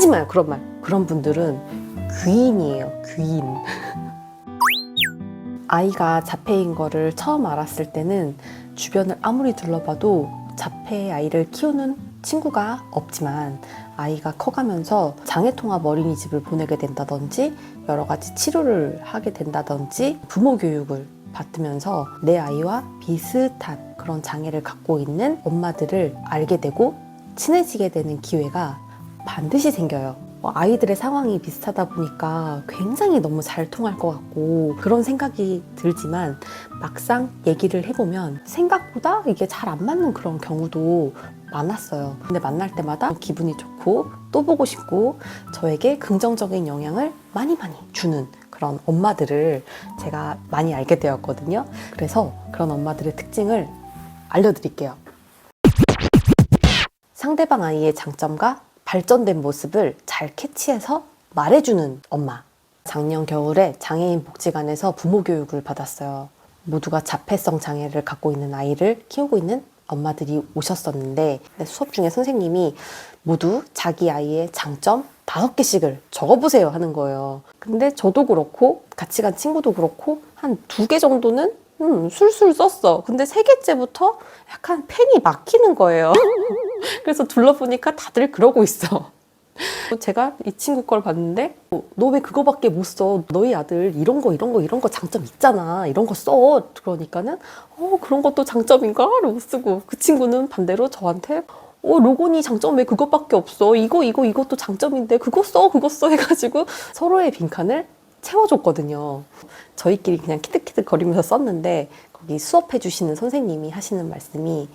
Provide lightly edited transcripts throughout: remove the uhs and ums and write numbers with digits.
하지 마요, 그런 말. 그런 분들은 귀인이에요, 귀인. 아이가 자폐인 거를 처음 알았을 때는 주변을 아무리 둘러봐도 자폐 아이를 키우는 친구가 없지만, 아이가 커가면서 장애통합 어린이집을 보내게 된다든지 여러 가지 치료를 하게 된다든지 부모 교육을 받으면서 내 아이와 비슷한 그런 장애를 갖고 있는 엄마들을 알게 되고 친해지게 되는 기회가 반드시 생겨요. 아이들의 상황이 비슷하다 보니까 굉장히 너무 잘 통할 것 같고 그런 생각이 들지만, 막상 얘기를 해보면 생각보다 이게 잘 안 맞는 그런 경우도 많았어요. 근데 만날 때마다 기분이 좋고 또 보고 싶고 저에게 긍정적인 영향을 많이 주는 그런 엄마들을 제가 많이 알게 되었거든요. 그래서 그런 엄마들의 특징을 알려드릴게요. 상대방 아이의 장점과 발전된 모습을 잘 캐치해서 말해주는 엄마. 작년 겨울에 장애인 복지관에서 부모 교육을 받았어요. 모두가 자폐성 장애를 갖고 있는 아이를 키우고 있는 엄마들이 오셨었는데, 수업 중에 선생님이 모두 자기 아이의 장점 5개씩을 적어보세요 하는 거예요. 근데 저도 그렇고 같이 간 친구도 그렇고 한 2개 정도는 술술 썼어. 근데 3개째부터 약간 펜이 막히는 거예요. 그래서 둘러보니까 다들 그러고 있어. 제가 이 친구 걸 봤는데, 너 왜 그거밖에 못 써? 너희 아들 이런 거 장점 있잖아. 이런 거 써. 그러니까는 그런 것도 장점인가? 라고 쓰고, 그 친구는 반대로 저한테 로건이 장점 왜 그것밖에 없어? 이것도 장점인데 그거 써 해가지고 서로의 빈칸을 채워줬거든요. 저희끼리 그냥 키득키득 거리면서 썼는데, 거기 수업해 주시는 선생님이 하시는 말씀이,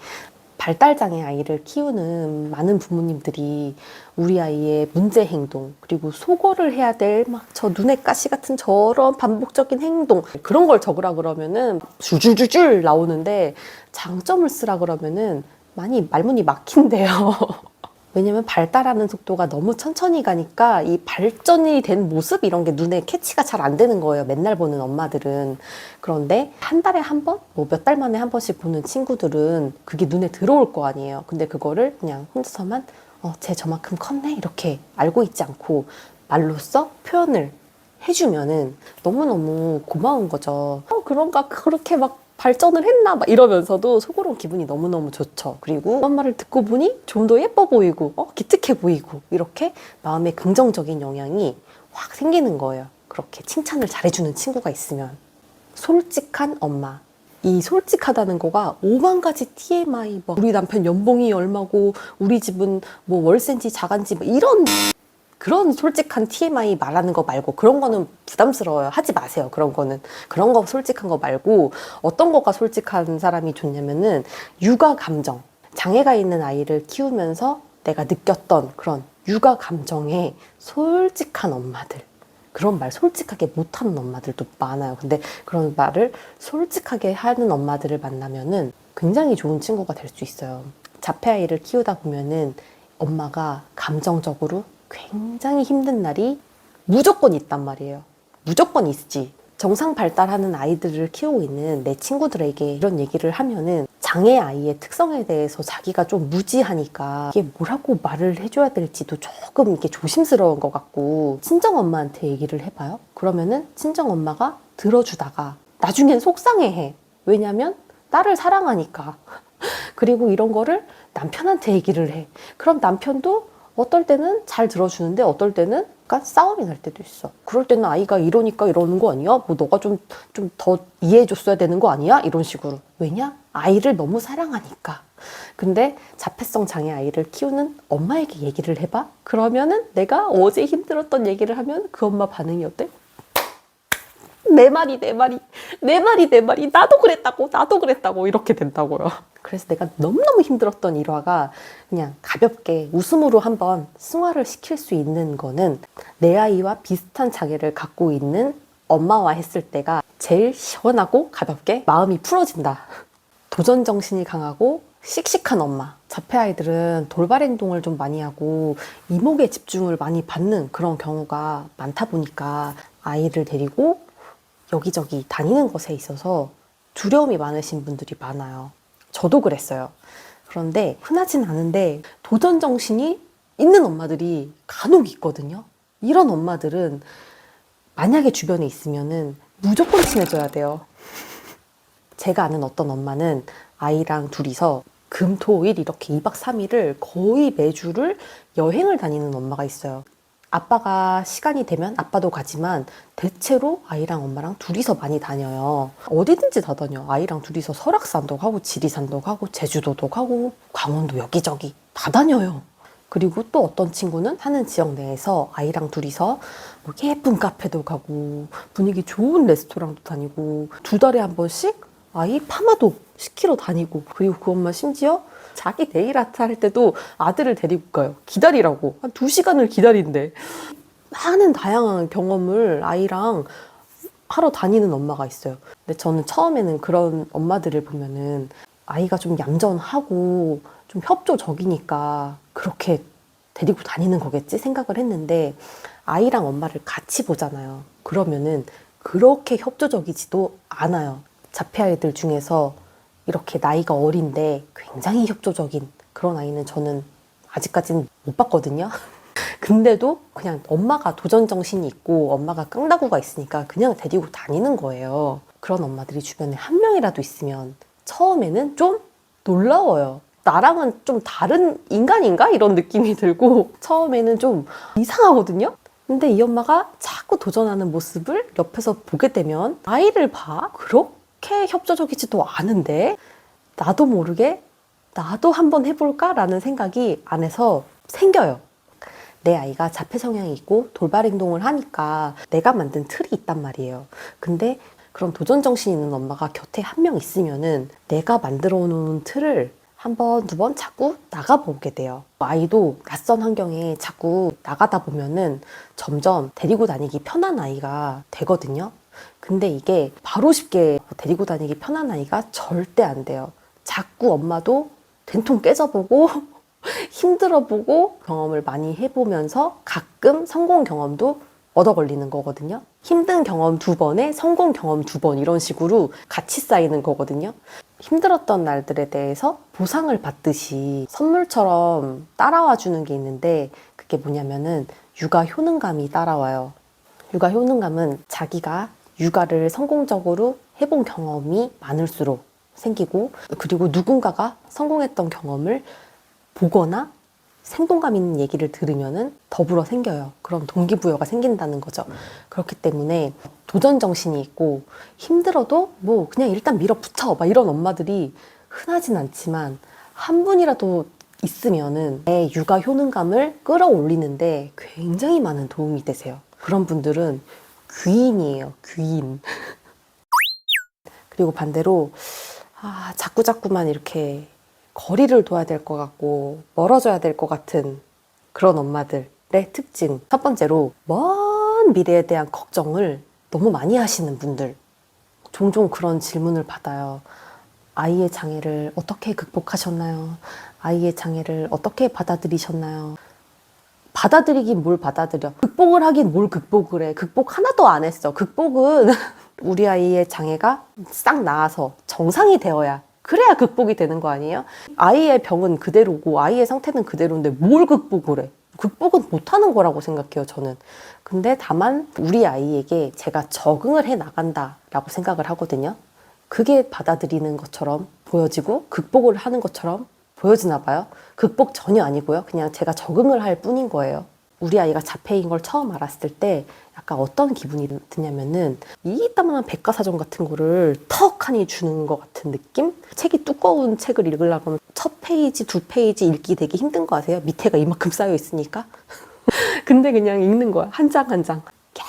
발달장애 아이를 키우는 많은 부모님들이 우리 아이의 문제 행동, 그리고 소거를 해야 될 막 저 눈에 가시 같은 저런 반복적인 행동, 그런 걸 적으라 그러면은 줄줄줄줄 나오는데, 장점을 쓰라 그러면은 많이 말문이 막힌대요. 왜냐면 발달하는 속도가 너무 천천히 가니까 이 발전이 된 모습 이런 게 눈에 캐치가 잘 안 되는 거예요, 맨날 보는 엄마들은. 그런데 한 달에 한 번, 뭐 몇 달 만에 한 번씩 보는 친구들은 그게 눈에 들어올 거 아니에요. 근데 그거를 그냥 혼자서만 쟤 저만큼 컸네 이렇게 알고 있지 않고 말로써 표현을 해주면은 너무너무 고마운 거죠. 그런가, 그렇게 막 발전을 했나 막 이러면서도 속으로 기분이 너무너무 좋죠. 그리고 그런 말을 듣고 보니 좀 더 예뻐 보이고 기특해 보이고, 이렇게 마음에 긍정적인 영향이 확 생기는 거예요. 그렇게 칭찬을 잘해주는 친구가 있으면. 솔직한 엄마. 이 솔직하다는 거가 5만 가지 TMI, 뭐 우리 남편 연봉이 얼마고 우리 집은 뭐 월세인지 자간지 뭐 이런 그런 솔직한 TMI 말하는 거 말고, 그런 거는 부담스러워요. 하지 마세요. 그런 거 솔직한 거 말고, 어떤 거가 솔직한 사람이 좋냐면은 육아 감정, 장애가 있는 아이를 키우면서 내가 느꼈던 그런 육아 감정에 솔직한 엄마들, 그런 말 솔직하게 못하는 엄마들도 많아요. 근데 그런 말을 솔직하게 하는 엄마들을 만나면은 굉장히 좋은 친구가 될 수 있어요. 자폐 아이를 키우다 보면은 엄마가 감정적으로 굉장히 힘든 날이 무조건 있단 말이에요. 무조건 있지. 정상 발달하는 아이들을 키우고 있는 내 친구들에게 이런 얘기를 하면은 장애 아이의 특성에 대해서 자기가 좀 무지하니까 이게 뭐라고 말을 해줘야 될지도 조금 이렇게 조심스러운 것 같고, 친정엄마한테 얘기를 해봐요. 그러면은 친정엄마가 들어주다가 나중엔 속상해해. 왜냐면 딸을 사랑하니까. 그리고 이런 거를 남편한테 얘기를 해. 그럼 남편도 어떨 때는 잘 들어주는데 어떨 때는 약간 싸움이 날 때도 있어. 그럴 때는 아이가 이러니까 이러는 거 아니야? 뭐 너가 좀 더 이해해줬어야 되는 거 아니야? 이런 식으로. 왜냐? 아이를 너무 사랑하니까. 근데 자폐성 장애 아이를 키우는 엄마에게 얘기를 해봐? 그러면은 내가 어제 힘들었던 얘기를 하면 그 엄마 반응이 어때? 내 말이 나도 그랬다고 이렇게 된다고요. 그래서 내가 너무너무 힘들었던 일화가 그냥 가볍게 웃음으로 한번 승화를 시킬 수 있는 거는, 내 아이와 비슷한 장애를 갖고 있는 엄마와 했을 때가 제일 시원하고 가볍게 마음이 풀어진다. 도전 정신이 강하고 씩씩한 엄마. 자폐 아이들은 돌발 행동을 좀 많이 하고 이목에 집중을 많이 받는 그런 경우가 많다 보니까 아이를 데리고 여기저기 다니는 것에 있어서 두려움이 많으신 분들이 많아요. 저도 그랬어요. 그런데 흔하진 않은데 도전 정신이 있는 엄마들이 간혹 있거든요. 이런 엄마들은 만약에 주변에 있으면은 무조건 친해져야 돼요. 제가 아는 어떤 엄마는 아이랑 둘이서 금, 토, 일 이렇게 2박 3일을 거의 매주를 여행을 다니는 엄마가 있어요. 아빠가 시간이 되면 아빠도 가지만 대체로 아이랑 엄마랑 둘이서 많이 다녀요. 어디든지 다 다녀. 아이랑 둘이서 설악산도 가고 지리산도 가고 제주도도 가고 강원도 여기저기 다 다녀요. 그리고 또 어떤 친구는 사는 지역 내에서 아이랑 둘이서 뭐 예쁜 카페도 가고 분위기 좋은 레스토랑도 다니고 2달에 한 번씩 아이 파마도 시키러 다니고, 그리고 그 엄마 심지어 자기 네일 아트 할 때도 아들을 데리고 가요. 기다리라고. 한 2시간을 기다린대. 많은 다양한 경험을 아이랑 하러 다니는 엄마가 있어요. 근데 저는 처음에는 그런 엄마들을 보면은 아이가 좀 얌전하고 좀 협조적이니까 그렇게 데리고 다니는 거겠지 생각을 했는데, 아이랑 엄마를 같이 보잖아요. 그러면은 그렇게 협조적이지도 않아요. 자폐아이들 중에서 이렇게 나이가 어린데 굉장히 협조적인 그런 아이는 저는 아직까지는 못 봤거든요. 근데도 그냥 엄마가 도전정신이 있고 엄마가 깡다구가 있으니까 그냥 데리고 다니는 거예요. 그런 엄마들이 주변에 한 명이라도 있으면 처음에는 좀 놀라워요. 나랑은 좀 다른 인간인가? 이런 느낌이 들고 처음에는 좀 이상하거든요. 근데 이 엄마가 자꾸 도전하는 모습을 옆에서 보게 되면 아이를 봐? 그렇게 협조적이지도 않은데 나도 모르게 나도 한번 해볼까? 라는 생각이 안에서 생겨요. 내 아이가 자폐 성향이 있고 돌발 행동을 하니까 내가 만든 틀이 있단 말이에요. 근데 그런 도전 정신 있는 엄마가 곁에 한 명 있으면은 내가 만들어 놓은 틀을 한 번, 2번 자꾸 나가보게 돼요. 아이도 낯선 환경에 자꾸 나가다 보면은 점점 데리고 다니기 편한 아이가 되거든요. 근데 이게 바로 쉽게 데리고 다니기 편한 아이가 절대 안 돼요. 자꾸 엄마도 된통 깨져보고 힘들어보고 경험을 많이 해보면서 가끔 성공 경험도 얻어 걸리는 거거든요. 힘든 경험 2번에 성공 경험 2번 이런 식으로 같이 쌓이는 거거든요. 힘들었던 날들에 대해서 보상을 받듯이 선물처럼 따라와 주는 게 있는데, 그게 뭐냐면은 육아 효능감이 따라와요. 육아 효능감은 자기가 육아를 성공적으로 해본 경험이 많을수록 생기고, 그리고 누군가가 성공했던 경험을 보거나 생동감 있는 얘기를 들으면은 더불어 생겨요. 그럼 동기부여가 생긴다는 거죠. 그렇기 때문에 도전 정신이 있고 힘들어도 뭐 그냥 일단 밀어붙여 막 이런 엄마들이 흔하진 않지만 한 분이라도 있으면은 내 육아 효능감을 끌어올리는데 굉장히 많은 도움이 되세요. 그런 분들은 귀인이에요. 귀인. 그리고 반대로 자꾸자꾸만 이렇게 거리를 둬야 될 것 같고 멀어져야 될 것 같은 그런 엄마들의 특징. 첫 번째로 먼 미래에 대한 걱정을 너무 많이 하시는 분들. 종종 그런 질문을 받아요. 아이의 장애를 어떻게 극복하셨나요? 아이의 장애를 어떻게 받아들이셨나요? 받아들이긴 뭘 받아들여. 극복을 하긴 뭘 극복을 해. 극복 하나도 안 했어. 극복은 우리 아이의 장애가 싹 나아서 정상이 되어야, 그래야 극복이 되는 거 아니에요? 아이의 병은 그대로고 아이의 상태는 그대로인데 뭘 극복을 해? 극복은 못하는 거라고 생각해요, 저는. 근데 다만 우리 아이에게 제가 적응을 해 나간다라고 생각을 하거든요. 그게 받아들이는 것처럼 보여지고 극복을 하는 것처럼 보여지나 봐요. 극복 전혀 아니고요. 그냥 제가 적응을 할 뿐인 거예요. 우리 아이가 자폐인 걸 처음 알았을 때 약간 어떤 기분이 드냐면은 이따만한 백과사전 같은 거를 턱하니 주는 것 같은 느낌? 책이 두꺼운 책을 읽으려고 하면 첫 페이지, 2페이지 읽기 되게 힘든 거 아세요? 밑에가 이만큼 쌓여 있으니까. 근데 그냥 읽는 거야. 한 장 한 장.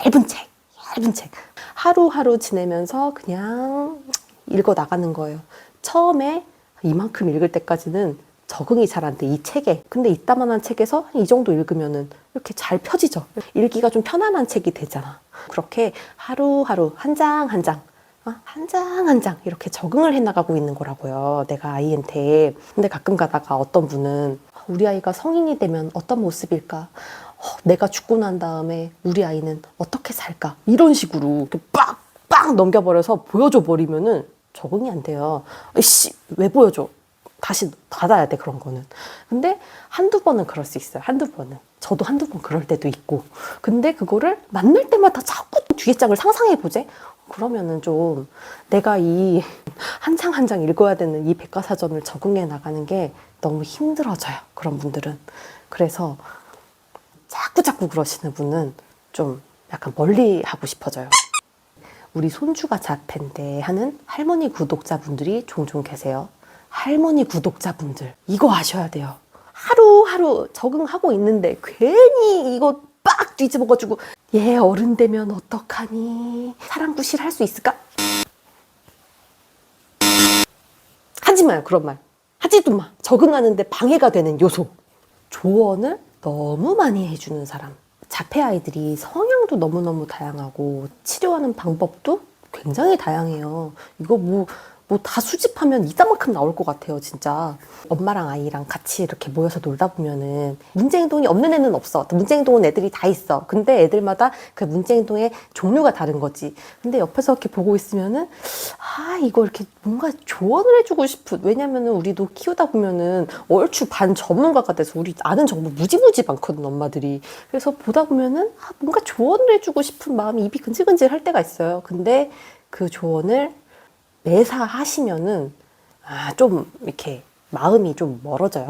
얇은 책, 얇은 책. 하루하루 지내면서 그냥 읽어 나가는 거예요. 처음에 이만큼 읽을 때까지는 적응이 잘 안 돼, 이 책에. 근데 이따만한 책에서 이 정도 읽으면은 이렇게 잘 펴지죠. 읽기가 좀 편안한 책이 되잖아. 그렇게 하루하루 한 장 한 장, 한 장 한 장 이렇게 적응을 해나가고 있는 거라고요, 내가 아이한테. 근데 가끔 가다가 어떤 분은 우리 아이가 성인이 되면 어떤 모습일까? 내가 죽고 난 다음에 우리 아이는 어떻게 살까? 이런 식으로 이렇게 빡빡 넘겨버려서 보여줘 버리면은 적응이 안 돼요. 씨, 왜 보여줘? 다시 닫아야 돼, 그런 거는. 근데 한두 번은 그럴 수 있어요. 한두 번은. 저도 한두 번 그럴 때도 있고. 근데 그거를 만날 때마다 자꾸 뒤에 장을 상상해보재? 그러면은 좀 내가 이 한 장 한 장 읽어야 되는 이 백과사전을 적응해 나가는 게 너무 힘들어져요. 그런 분들은. 그래서 자꾸 그러시는 분은 좀 약간 멀리 하고 싶어져요. 우리 손주가 자폐인데 하는 할머니 구독자분들이 종종 계세요. 할머니 구독자분들, 이거 아셔야 돼요. 하루하루 적응하고 있는데 괜히 이거 빡 뒤집어가지고 얘 어른 되면 어떡하니? 사랑구실 할 수 있을까? 하지 마요, 그런 말. 하지도 마. 적응하는데 방해가 되는 요소. 조언을 너무 많이 해주는 사람. 자폐 아이들이 성향도 너무너무 다양하고 치료하는 방법도 굉장히 다양해요. 이거 뭐 다 수집하면 이따만큼 나올 것 같아요, 진짜. 엄마랑 아이랑 같이 이렇게 모여서 놀다 보면은 문제행동이 없는 애는 없어. 문제행동은 애들이 다 있어. 근데 애들마다 그 문제행동의 종류가 다른 거지. 근데 옆에서 이렇게 보고 있으면은 이거 이렇게 뭔가 조언을 해주고 싶은. 왜냐면은 우리도 키우다 보면은 얼추 반 전문가가 돼서 우리 아는 정보 무지무지 많거든, 엄마들이. 그래서 보다 보면은 뭔가 조언을 해주고 싶은 마음이 입이 근질근질 할 때가 있어요. 근데 그 조언을 매사 하시면은 좀 이렇게 마음이 좀 멀어져요.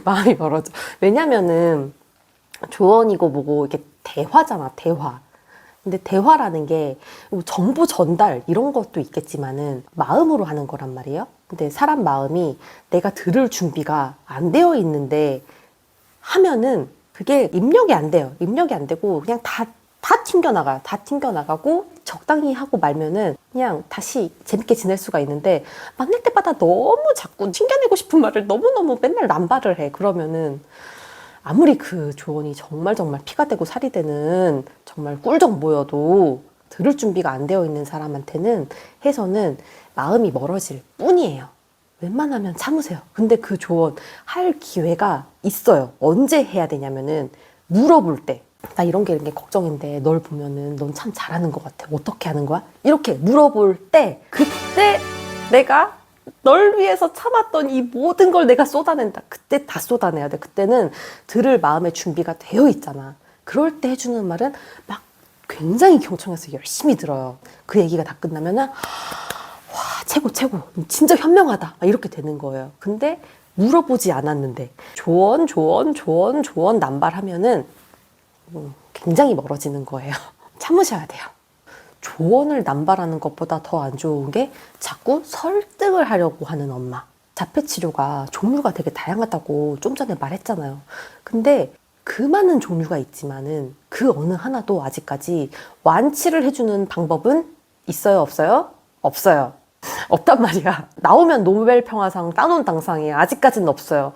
마음이 멀어져. 왜냐면은 조언이고 뭐고 이게 대화잖아, 대화. 근데 대화라는 게 정보 전달 이런 것도 있겠지만은 마음으로 하는 거란 말이에요. 근데 사람 마음이 내가 들을 준비가 안 되어 있는데 하면은 그게 입력이 안 돼요. 입력이 안 되고 그냥 다 튕겨나가요. 다 튕겨나가고 적당히 하고 말면은 그냥 다시 재밌게 지낼 수가 있는데 만날 때마다 너무 자꾸 튕겨내고 싶은 말을 너무너무 맨날 남발을 해. 그러면은 아무리 그 조언이 정말 피가 되고 살이 되는 정말 꿀정 보여도 들을 준비가 안 되어 있는 사람한테는 해서는 마음이 멀어질 뿐이에요. 웬만하면 참으세요. 근데 그 조언 할 기회가 있어요. 언제 해야 되냐면은 물어볼 때. 나 이런 게 걱정인데 널 보면은 넌 참 잘하는 것 같아. 어떻게 하는 거야? 이렇게 물어볼 때 그때 내가 널 위해서 참았던 이 모든 걸 내가 쏟아낸다. 그때 다 쏟아내야 돼. 그때는 들을 마음의 준비가 되어 있잖아. 그럴 때 해주는 말은 막 굉장히 경청해서 열심히 들어요. 그 얘기가 다 끝나면은 와, 최고 진짜 현명하다 이렇게 되는 거예요. 근데 물어보지 않았는데 조언 남발하면은 굉장히 멀어지는 거예요. 참으셔야 돼요. 조언을 남발하는 것보다 더 안 좋은 게 자꾸 설득을 하려고 하는 엄마. 자폐 치료가 종류가 되게 다양하다고 좀 전에 말했잖아요. 근데 그 많은 종류가 있지만은 그 어느 하나도 아직까지 완치를 해주는 방법은 있어요, 없어요? 없어요. 없단 말이야. 나오면 노벨 평화상 따놓은 당상이에요. 아직까지는 없어요.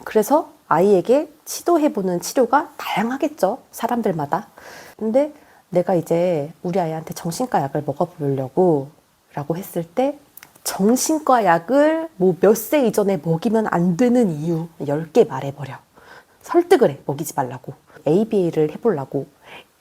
그래서 아이에게 시도해보는 치료가 다양하겠죠, 사람들마다. 근데 내가 이제 우리 아이한테 정신과 약을 먹어보려고 라고 했을 때 정신과 약을 뭐 몇 세 이전에 먹이면 안 되는 이유 10개 말해버려. 설득을 해, 먹이지 말라고. ABA를 해보려고.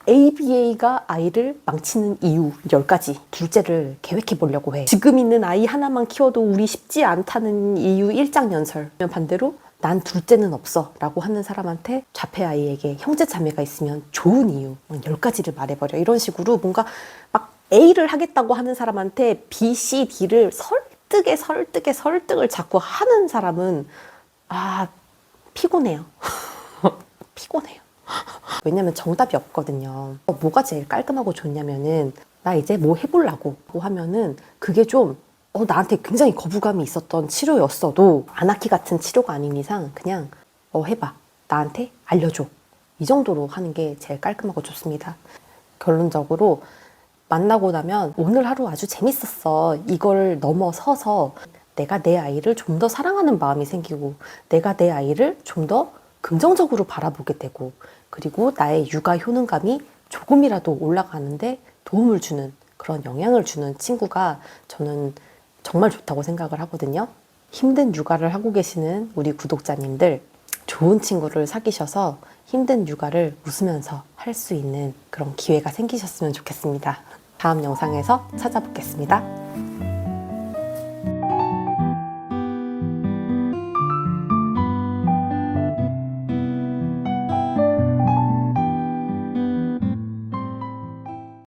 ABA가 아이를 망치는 이유 10가지. 둘째를 계획해 보려고 해. 지금 있는 아이 하나만 키워도 우리 쉽지 않다는 이유 일장연설. 반대로 난 둘째는 없어 라고 하는 사람한테 자폐 아이에게 형제 자매가 있으면 좋은 이유 10가지를 말해버려. 이런 식으로 뭔가 막 A를 하겠다고 하는 사람한테 B, C, D를 설득을 자꾸 하는 사람은 피곤해요. 피곤해요. 왜냐면 정답이 없거든요. 뭐가 제일 깔끔하고 좋냐면은 나 이제 뭐 해보려고 하면은 그게 좀 나한테 굉장히 거부감이 있었던 치료였어도 아나키 같은 치료가 아닌 이상 그냥 해봐. 나한테 알려줘. 이 정도로 하는 게 제일 깔끔하고 좋습니다. 결론적으로 만나고 나면 오늘 하루 아주 재밌었어. 이걸 넘어서서 내가 내 아이를 좀 더 사랑하는 마음이 생기고 내가 내 아이를 좀 더 긍정적으로 바라보게 되고 그리고 나의 육아 효능감이 조금이라도 올라가는데 도움을 주는 그런 영향을 주는 친구가 저는 정말 좋다고 생각을 하거든요. 힘든 육아를 하고 계시는 우리 구독자님들 좋은 친구를 사귀셔서 힘든 육아를 웃으면서 할 수 있는 그런 기회가 생기셨으면 좋겠습니다. 다음 영상에서 찾아뵙겠습니다.